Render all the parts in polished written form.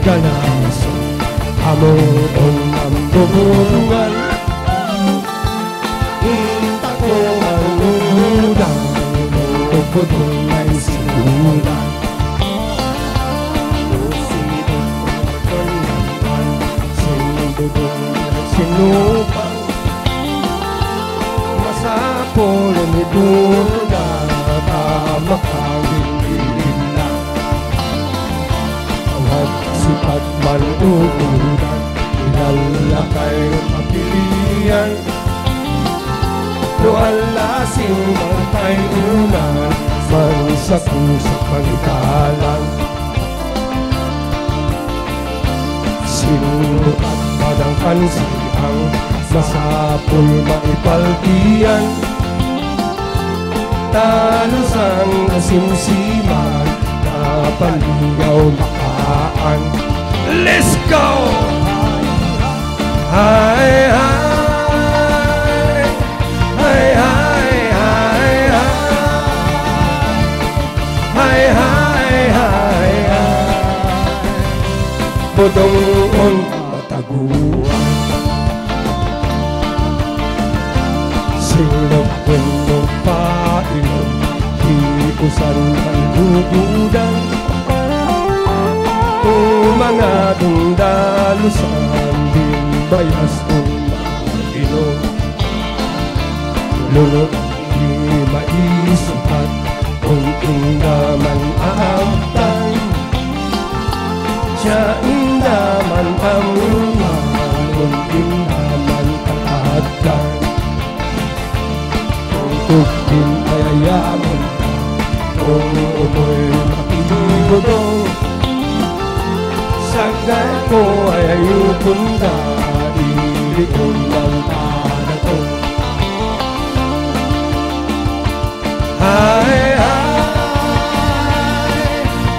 ganasan amoon ang bubulungan hinta ko ang udang bubulong ay sinulan sinupang masapolo ni Buda tamakawin na awag sipag malugudan ilalakay mapilian doon lasing matay unan man sa kusap manitalan sinupat padang kansiang masapul maipaltian talusang simsiman napaligaw makaan. Let's go! Hi, hi, hi, hi, hi, hi, hi, hi, hi, bodong mataguan silapin ng pailon hiusan ang bubudan mga dundalusan din bayas ng mailon lulot di maisukat kung indaman aamtan siya indaman amuman kung indaman aatan kung tugin ay ayaman kung umoy makibudong sagay ko ay ayupon na ilikon ng panato. Hi, hi,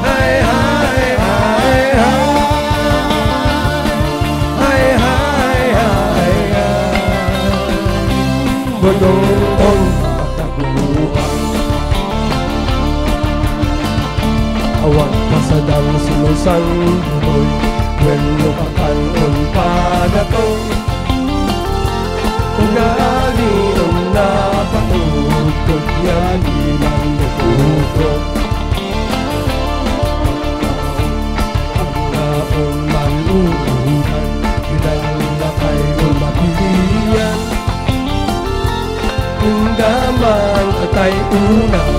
hi, hi, hi, hi, hi, hi, hi, bodong mataguan awag pasadang sinusan buloy when lupakan pa na to ugali ang napatutog yali ng luputog ang naong maluhugan ilalakay o mapilian indaman katay unang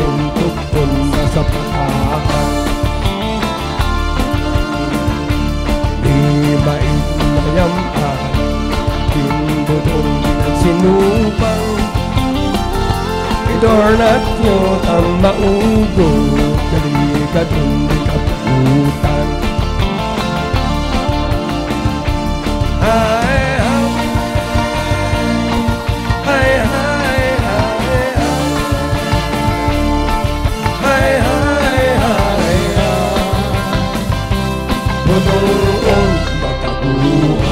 untuk pun nasa patahan di mainayampan timbudong sinupang idornat nyo ang maugo kalikat hindi kaputan ay bodong mataguan